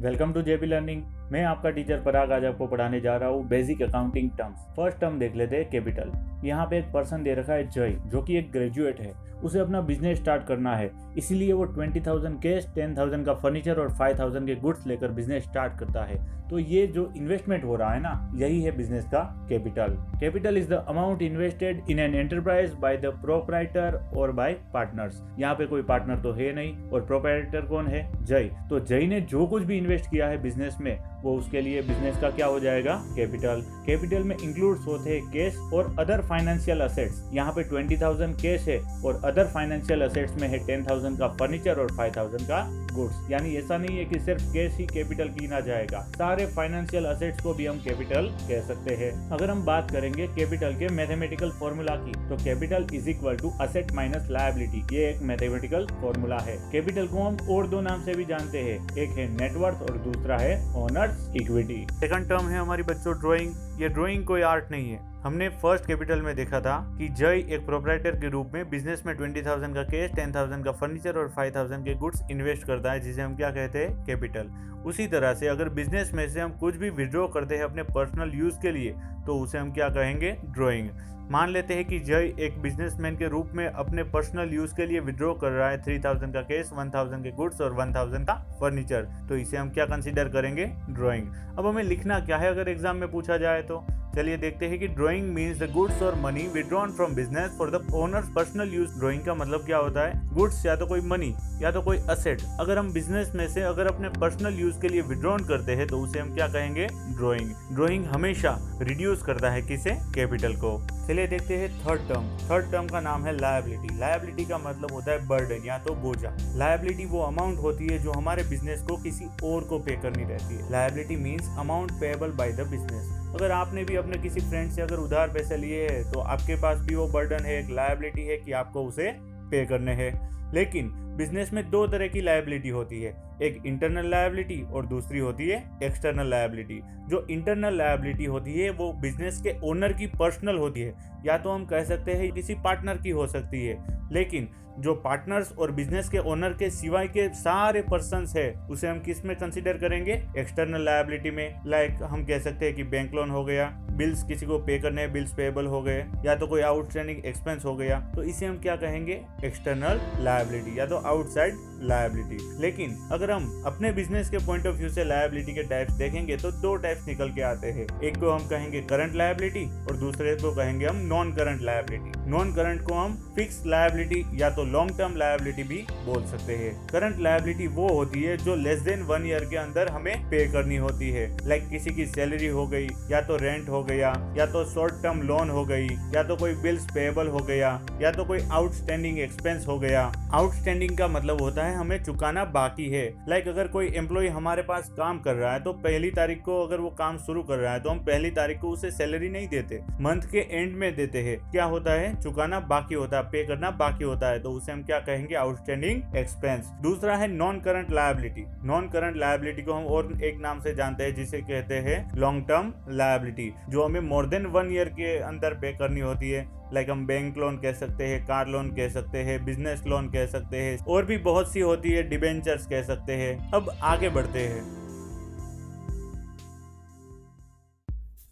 Welcome to JP learning. मैं आपका teacher पराग आज आपको पढ़ाने जा रहा हूँ basic accounting terms. First term देख लेते हैं कैपिटल। यहाँ पे एक पर्सन दे रखा है जय, जो कि एक ग्रेजुएट है। उसे अपना बिजनेस स्टार्ट करना है, इसीलिए वो 20,000 कैश, 10,000 का फर्नीचर और 5,000 के गुड्स लेकर बिजनेस स्टार्ट करता है। तो ये जो इन्वेस्टमेंट हो रहा है ना, यही है बिजनेस का capital. Capital is the amount invested in an enterprise by the proprietor और बाय पार्टनर्स। यहाँ पे कोई पार्टनर तो है नहीं, और प्रोप्राइटर कौन है? जय। तो जय ने जो कुछ भी इन्वेस्ट किया है बिजनेस में, वो उसके लिए बिजनेस का क्या हो जाएगा? कैपिटल। कैपिटल में इंक्लूड्स होते हैं कैश और अदर फाइनेंशियल असेट्स। यहाँ पे 20,000 कैश है और अदर फाइनेंशियल असेट्स में है 10,000 का फर्नीचर और 5,000 का गुड्स। यानी ऐसा नहीं है कि सिर्फ कैश ही कैपिटल गिना जाएगा, सारे फाइनेंशियल असेट्स को भी हम कैपिटल कह सकते हैं। अगर हम बात करेंगे कैपिटल के मैथमेटिकल फॉर्मूला की, तो capital is equal to asset minus liability. ये एक मैथमेटिकल फॉर्मूला है। कैपिटल को हम और दो नाम से भी जानते हैं, एक है नेटवर्थ और दूसरा है ओनर्स इक्विटी। सेकंड टर्म है हमारी बच्चों ड्राइंग। ये ड्राइंग कोई आर्ट नहीं है। हमने फर्स्ट कैपिटल में देखा था कि जय एक प्रोप्राइटर के रूप में बिजनेस में 20,000 का कैश, 10,000 का फर्नीचर और 5,000 के गुड्स इन्वेस्ट करता है, जिसे हम क्या कहते हैं? कैपिटल। उसी तरह से अगर बिजनेस में से हम कुछ भी विड्रॉ करते हैं अपने पर्सनल यूज के लिए, तो उसे हम क्या कहेंगे? ड्राइंग। मान लेते हैं कि जय एक बिजनेसमैन के रूप में अपने पर्सनल यूज के लिए विड्रॉ कर रहा है 3,000 का कैश, 1,000 के गुड्स और 1,000 का फर्नीचर, तो इसे हम क्या कंसीडर करेंगे? ड्राइंग। अब हमें लिखना क्या है अगर एग्जाम में पूछा जाए तो? चलिए देखते हैं कि ड्राइंग मीन्स द गुड्स और money withdrawn from business for the owners personal use. Drawing का मतलब क्या होता है? गुड्स या तो कोई मनी या तो कोई असेट अगर हम बिजनेस में से अगर अपने पर्सनल यूज के लिए विड्रॉन करते हैं, तो उसे हम क्या कहेंगे? ड्राइंग। ड्राइंग हमेशा रिड्यूस करता है किसे? कैपिटल को। चलिए देखते हैं थर्ड टर्म। थर्ड टर्म का नाम है लायबिलिटी। लायबिलिटी का मतलब होता है बर्डन या तो बोझा। लायबिलिटी वो अमाउंट होती है जो हमारे बिजनेस को किसी और को पे करनी रहती है। Liability means amount payable by the business. अगर आपने भी अपने किसी फ्रेंड से अगर उधार पैसे लिए हैं, तो आपके पास भी वो बर्डन है, एक लायबिलिटी है कि आपको उसे पे करने हैं। लेकिन बिजनेस में दो तरह की लायबिलिटी होती है, एक इंटरनल लायबिलिटी और दूसरी होती है एक्सटर्नल लायबिलिटी। जो इंटरनल लायबिलिटी होती है वो बिजनेस के ओनर की पर्सनल होती है, या तो हम कह सकते हैं किसी पार्टनर की हो सकती है। लेकिन जो पार्टनर्स और बिजनेस के ओनर के सिवाय के सारे पर्सन्स है, उसे हम किस में कंसीडर करेंगे? एक्सटर्नल लायबिलिटी में। लाइक हम कह सकते हैं कि बैंक लोन हो गया, बिल्स किसी को पे करने, बिल्स पेएबल हो गए, या तो कोई आउटस्टैंडिंग एक्सपेंस हो गया, तो इसे हम क्या कहेंगे? एक्सटर्नल लायबिलिटी या तो आउटसाइड लायबिलिटी। लेकिन अगर हम अपने बिजनेस के पॉइंट ऑफ व्यू से लायबिलिटी के टाइप्स देखेंगे, तो दो टाइप्स निकल के आते हैं। एक को हम कहेंगे करंट लायबिलिटी और दूसरे को कहेंगे हम non current liability. Non current को हम फिक्स लायबिलिटी या तो लॉन्ग टर्म लायबिलिटी भी बोल सकते हैं। करंट लायबिलिटी वो होती है जो लेस देन 1 ईयर के अंदर हमें पे करनी होती है। लाइक किसी की सैलरी हो गई, या तो रेंट हो गया, या तो शॉर्ट टर्म लोन हो गई, या तो कोई बिल्स पेएबल हो गया, या तो कोई आउटस्टैंडिंग एक्सपेंस हो गया। आउटस्टैंडिंग का मतलब होता है हमें चुकाना बाकी है। लाइक अगर कोई एम्प्लॉय हमारे पास काम कर रहा है, तो पहली तारीख को अगर वो काम शुरू कर रहा है, तो हम पहली तारीख को उसे सैलरी नहीं देते, मंथ के एंड में देते हैं। क्या होता है? चुकाना बाकी होता है, पे करना बाकी होता है, तो उसे हम क्या कहेंगे? Outstanding expense. दूसरा है non current liability. Non current liability को हम और एक नाम से जानते हैं, जिसे कहते हैं लॉन्ग टर्म लायबिलिटी, जो हमें मोर देन 1 ईयर के अंदर पे करनी होती है। लाइक हम बैंक लोन कह सकते हैं, कार लोन कह सकते हैं, बिजनेस लोन कह सकते हैं, और भी बहुत सी होती है, डिबेंचर्स कह सकते हैं। अब आगे बढ़ते हैं।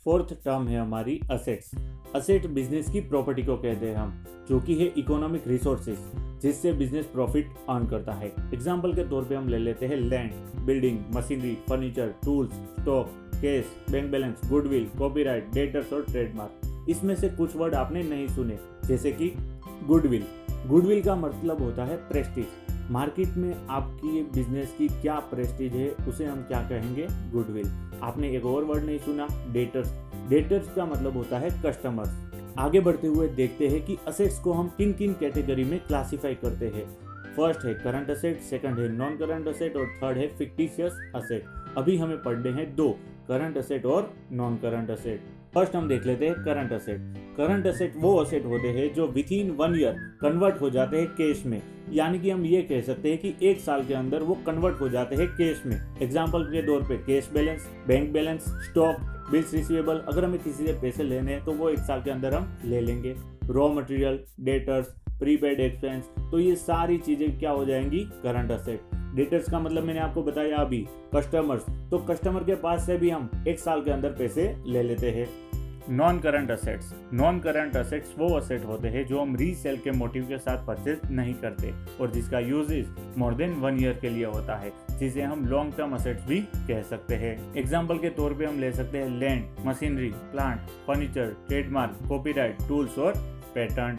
फोर्थ टर्म है हमारी असेट्स। असेट बिजनेस की प्रॉपर्टी को कहते हैं हम, जो कि है इकोनॉमिक रिसोर्सेज, जिससे बिजनेस प्रॉफिट अर्न करता है। एग्जाम्पल के तौर पे हम ले लेते हैं land, building, machinery, furniture, tools, stock, cash, bank balance, goodwill, copyright, debtors और ट्रेडमार्क। इसमें से कुछ वर्ड आपने नहीं सुने, जैसे कि गुडविल। गुडविल का मतलब होता है प्रेस्टीज। मार्केट में आपकी बिजनेस की क्या प्रेस्टीज है, उसे हम क्या कहेंगे? गुडविल। आपने एक और वर्ड नहीं सुना, डेटर्स। डेटर्स का मतलब होता है कस्टमर्स। आगे बढ़ते हुए देखते हैं कि असेट्स को हम किन किन कैटेगरी में क्लासिफाई करते हैं। फर्स्ट है करंट असेट, सेकंड है नॉन करंट असेट और थर्ड है फिक्टिशियस असेट। अभी हमें पढ़ने हैं दो, करंट असेट और नॉन करंट असेट। फर्स्ट हम देख लेते हैं करंट असेट। करंट असेट वो असेट होते हैं जो विद इन 1 ईयर कन्वर्ट हो जाते हैं कैश में, यानी कि हम ये कह सकते हैं कि 1 साल के अंदर वो कन्वर्ट हो जाते हैं कैश में। एग्जाम्पल के तौर पे cash balance, bank balance, stock, bills receivable. अगर हमें किसी से पैसे लेने हैं तो वो 1 साल के अंदर हम ले लेंगे। Raw material, debtors, prepaid expense, तो ये सारी चीजें क्या हो जाएंगी? Current asset. डेटर्स का मतलब मैंने आपको बताया अभी, कस्टमर्स, तो कस्टमर के पास से भी हम 1 साल के अंदर पैसे ले लेते हैं। Non current assets, non current assets वो असेट होते हैं जो हम रीसेल के मोटिव के साथ परचेज नहीं करते और जिसका यूजेज मोर देन 1 ईयर के लिए होता है, जिसे हम लॉन्ग टर्म असेट्स भी कह सकते हैं। एग्जाम्पल के तौर पे हम ले सकते हैं land, machinery, plant, furniture, trademark, copyright, tools और पैटर्न।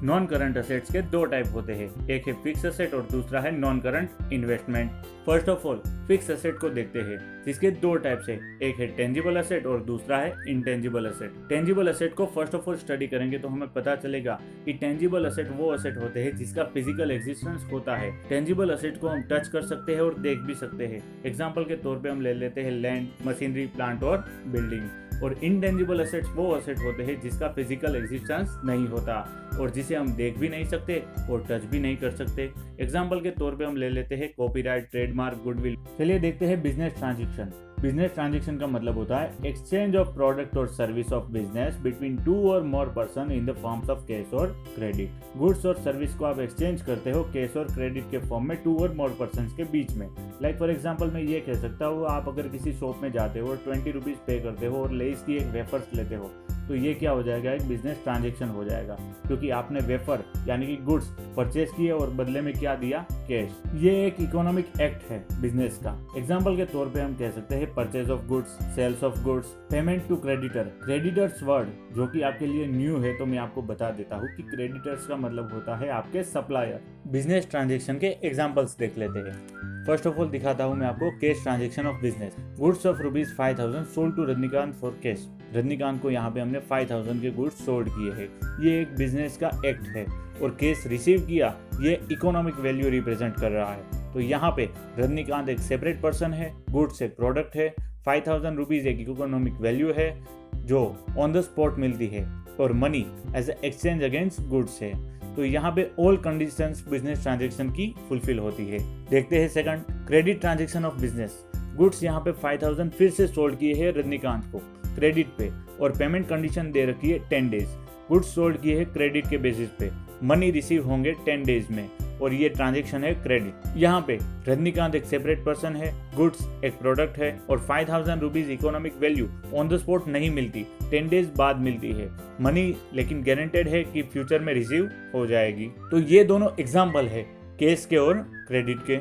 नॉन करंट असेट्स के 2 टाइप होते हैं, एक है फिक्स असेट और दूसरा है non current investment. First of all fix asset को देखते हैं, जिसके 2 टाइप्स है, एक है टेंजिबल असेट और दूसरा है इंटेंजिबल असेट। टेंजिबल असेट को फर्स्ट ऑफ ऑल स्टडी करेंगे तो हमें पता चलेगा कि टेंजिबल असेट वो असेट होते हैं जिसका फिजिकल एग्जिस्टेंस होता है। टेंजिबल असेट को हम टच कर सकते हैं और देख भी सकते हैं। एग्जाम्पल के तौर पे हम ले लेते हैं लैंड, मशीनरी, प्लांट और बिल्डिंग। और इनटेंजिबल असेट्स वो असेट होते हैं जिसका फिजिकल एग्जिस्टेंस नहीं होता और जिसे हम देख भी नहीं सकते और टच भी नहीं कर सकते। एग्जाम्पल के तौर पे हम ले लेते हैं कॉपीराइट, ट्रेडमार्क, गुडविल। चलिए देखते हैं बिजनेस ट्रांजैक्शन। बिजनेस ट्रांजैक्शन का मतलब होता है एक्सचेंज ऑफ प्रोडक्ट और सर्विस ऑफ बिजनेस बिटवीन 2 और more person in the forms of cash और क्रेडिट। गुड्स और सर्विस को आप एक्सचेंज करते हो कैश और क्रेडिट के फॉर्म में 2 और मोर पर्सन के बीच में। लाइक फॉर एग्जाम्पल मैं ये कह सकता हूँ, आप अगर किसी शॉप में जाते हो और 20 रुपीज पे करते हो और लेस की एक वेफर्स लेते हो, तो ये क्या हो जाएगा, एक बिजनेस ट्रांजैक्शन हो जाएगा, क्योंकि आपने वेफर यानी कि गुड्स परचेज किए और बदले में क्या दिया, कैश। ये एक इकोनॉमिक एक्ट है बिजनेस का। एग्जाम्पल के तौर पे हम कह सकते हैं purchase of goods, sales of goods, payment to creditor. Creditors word जो कि आपके लिए न्यू है तो मैं आपको बता देता हूँ कि क्रेडिटर्स का मतलब होता है आपके सप्लायर। बिजनेस ट्रांजैक्शन के एग्जाम्पल्स देख लेते हैं। फर्स्ट ऑफ ऑल दिखाता हूँ मैं आपको cash transaction of business. Goods of ₹5,000 sold to Rajinikanth for cash. Rajinikanth को यहाँ पे हमने 5,000 के गुड्स सोल्ड किए हैं। ये एक बिजनेस का एक्ट है और कैश रिसीव किया, ये इकोनॉमिक वैल्यू रिप्रेजेंट कर रहा है। तो यहाँ पे रजनीकांत एक सेपरेट पर्सन है, गुड्स एक प्रोडक्ट है, 5,000 रुपीज एक इकोनॉमिक वैल्यू है जो ऑन द स्पॉट मिलती है और money as exchange against goods है। तो यहाँ पे ऑल कंडीशंस बिजनेस ट्रांजैक्शन की फुलफिल होती है। देखते हैं second, credit transaction of business. Goods यहाँ पे 5,000 फिर से सोल्ड किए हैं रजनीकांत को क्रेडिट पे और पेमेंट कंडीशन दे रखी है 10 डेज। गुड्स सोल्ड किए हैं क्रेडिट के बेसिस पे, मनी रिसीव होंगे 10 डेज में और ये ट्रांजैक्शन है क्रेडिट। यहाँ पे रजनीकांत एक सेपरेट पर्सन है, गुड्स एक प्रोडक्ट है और 5,000 rupees economic value on the spot नहीं मिलती, 10 डेज बाद मिलती है। मनी लेकिन गारंटेड है कि फ्यूचर में रिसीव हो जाएगी। तो ये दोनों एग्जाम्पल है कैश के और क्रेडिट के।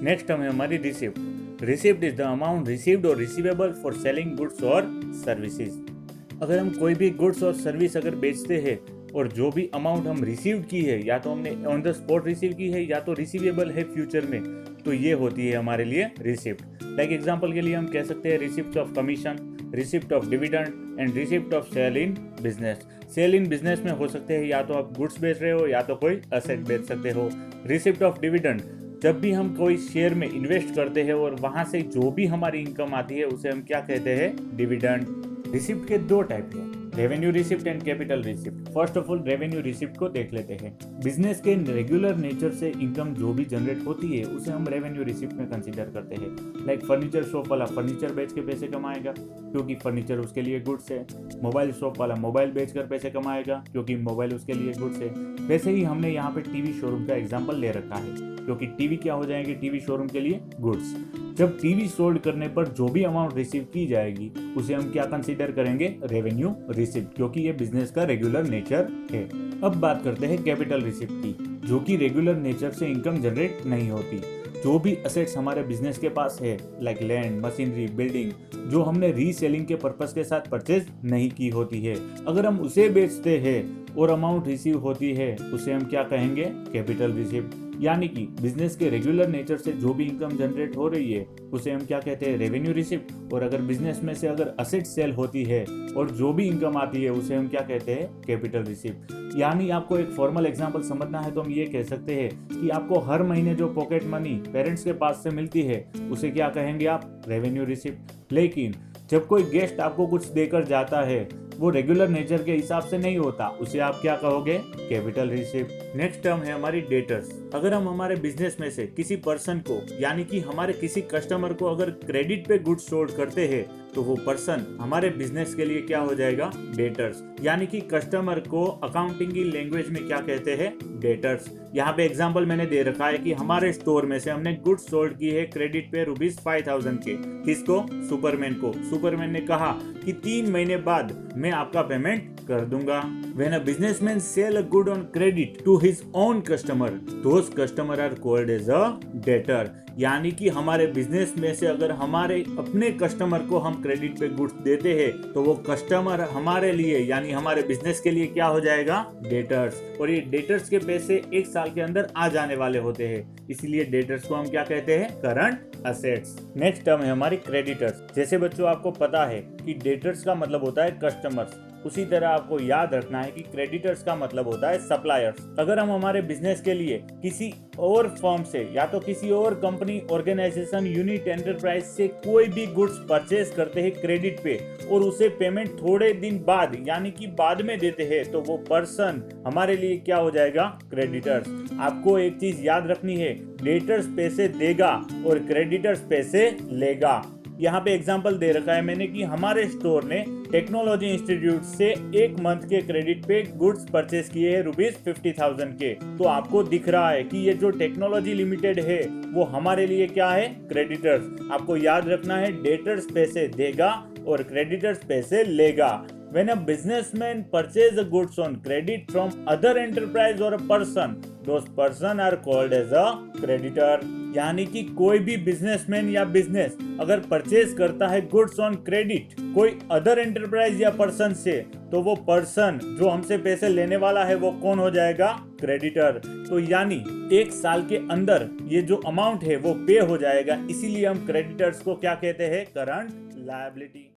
नेक्स्ट टर्म है हमारी receipt. Receipt is the amount received और रिसीवेबल फॉर सेलिंग गुड्स और सर्विसेज। अगर हम कोई भी गुड्स और सर्विस अगर बेचते हैं और जो भी अमाउंट हम रिसीव की है, या तो हमने ऑन द स्पॉट रिसीव की है या तो रिसीवेबल है फ्यूचर में, तो ये होती है हमारे लिए रिसिप्ट। लाइक एग्जांपल के लिए हम कह सकते हैं receipt of commission, receipt of dividend and receipt of sale in business. Sale in business में हो सकते हैं या तो आप गुड्स बेच रहे हो या तो कोई असेट बेच सकते हो। रिसिप्ट ऑफ डिविडेंड, जब भी हम कोई शेयर में इन्वेस्ट करते हैं और वहां से जो भी हमारी इनकम आती है उसे हम क्या कहते हैं, डिविडेंड। रिसिप्ट के 2 टाइप है, revenue receipt and capital receipt. First of all revenue receipt को देख लेते हैं। बिजनेस के रेगुलर नेचर से इनकम जो भी जनरेट होती है उसे हम रेवेन्यू रिसिप्ट में कंसीडर करते हैं। लाइक फर्नीचर शॉप वाला फर्नीचर बेच के पैसे कमाएगा क्योंकि फर्नीचर उसके लिए गुड्स है। मोबाइल शॉप वाला मोबाइल बेचकर पैसे कमाएगा क्योंकि मोबाइल उसके लिए गुड्स है। वैसे ही हमने यहाँ पे टीवी शोरूम का एग्जाम्पल ले रखा है क्योंकि टीवी क्या हो जाएंगे टीवी शोरूम के लिए, गुड्स। जब टीवी सोल्ड करने पर जो भी अमाउंट रिसीव की जाएगी उसे हम क्या कंसीडर करेंगे, रेवेन्यू रिसिप्ट, क्योंकि ये बिजनेस का रेगुलर नेचर है। अब बात करते हैं कैपिटल रिसिप्ट की, जो कि रेगुलर नेचर से इनकम जनरेट नहीं होती। जो भी असेट्स हमारे बिजनेस के पास है, लाइक लैंड, मशीनरी, बिल्डिंग, जो हमने रीसेलिंग के पर्पस के साथ परचेज नहीं की होती है, अगर हम उसे बेचते हैं और अमाउंट रिसीव होती है उसे हम क्या कहेंगे, कैपिटल रिसिप्ट। यानी कि बिजनेस के रेगुलर नेचर से जो भी इनकम जनरेट हो रही है उसे हम क्या कहते हैं, रेवेन्यू रिसिप्ट। और अगर बिजनेस में से अगर असेट सेल होती है और जो भी इनकम आती है उसे हम क्या कहते हैं, कैपिटल रिसिप्ट। यानी आपको एक फॉर्मल एग्जांपल समझना है तो हम ये कह सकते हैं कि आपको हर महीने जो पॉकेट मनी पेरेंट्स के पास से मिलती है उसे क्या कहेंगे आप, रेवेन्यू रिसिप्ट। लेकिन जब कोई गेस्ट आपको कुछ देकर जाता है वो रेगुलर नेचर के हिसाब से नहीं होता, उसे आप क्या कहोगे, कैपिटल रिसिप्ट। नेक्स्ट टर्म है हमारी डेटर्स। अगर हम हमारे बिजनेस में से किसी पर्सन को यानी कि हमारे किसी कस्टमर को अगर क्रेडिट पे गुड्स सोल्ड करते हैं तो वो पर्सन हमारे बिजनेस के लिए क्या हो जाएगा, डेटर्स। यानी कि कस्टमर को अकाउंटिंग की लैंग्वेज में क्या कहते हैं, डेटर्स। यहाँ पे एग्जांपल मैंने दे रखा है कि हमारे स्टोर में से हमने गुड्स सोल्ड की है क्रेडिट पे ₹5000 के। किसको, सुपरमैन को। सुपरमैन ने कहा कि 3 महीने बाद मैं आपका पेमेंट कर दूंगा। When a businessman sell a good on credit to his own customer, those customer are called as a debtor। यानी कि हमारे बिजनेस में से अगर हमारे अपने कस्टमर को हम क्रेडिट पे गुड्स देते हैं तो वो कस्टमर हमारे लिए यानी हमारे बिजनेस के लिए क्या हो जाएगा, डेटर्स। और ये डेटर्स के पैसे 1 साल के अंदर आ जाने वाले होते हैं, इसीलिए डेटर्स को हम क्या कहते हैं, करंट असेट्स। नेक्स्ट टर्म है हमारी क्रेडिटर्स। जैसे बच्चों आपको पता है कि डेटर्स का मतलब होता है कस्टमर्स, उसी तरह आपको याद रखना है कि क्रेडिटर्स का मतलब होता है सप्लायर्स। अगर हम हमारे बिजनेस के लिए किसी और फर्म से या तो किसी और कंपनी, ऑर्गेनाइजेशन, यूनिट, एंटरप्राइज से कोई भी गुड्स परचेज करते हैं क्रेडिट पे और उसे पेमेंट थोड़े दिन बाद यानी कि बाद में देते हैं तो वो पर्सन हमारे लिए क्या हो जाएगा, क्रेडिटर्स। आपको एक चीज याद रखनी है, डेटर्स पैसे देगा और क्रेडिटर्स पैसे लेगा। यहाँ पे एग्जांपल दे रखा है मैंने कि हमारे स्टोर ने टेक्नोलॉजी इंस्टीट्यूट से 1 मंथ के क्रेडिट पे गुड्स परचेज किए हैं ₹50,000 के। तो आपको दिख रहा है कि ये जो टेक्नोलॉजी लिमिटेड है वो हमारे लिए क्या है, क्रेडिटर्स। आपको याद रखना है, डेटर्स पैसे देगा और क्रेडिटर्स पैसे लेगा। When a businessman purchase a goods on credit from other enterprise or a person, those person are called as a creditor। यानी कि कोई भी बिजनेसमैन या बिजनेस अगर परचेज करता है गुड्स ऑन क्रेडिट कोई अदर एंटरप्राइज या पर्सन से तो वो पर्सन जो हमसे पैसे लेने वाला है वो कौन हो जाएगा, क्रेडिटर। तो यानी 1 साल के अंदर ये जो अमाउंट है वो पे हो जाएगा, इसीलिए हम क्रेडिटर्स को क्या कहते हैं, करंट लायबिलिटी।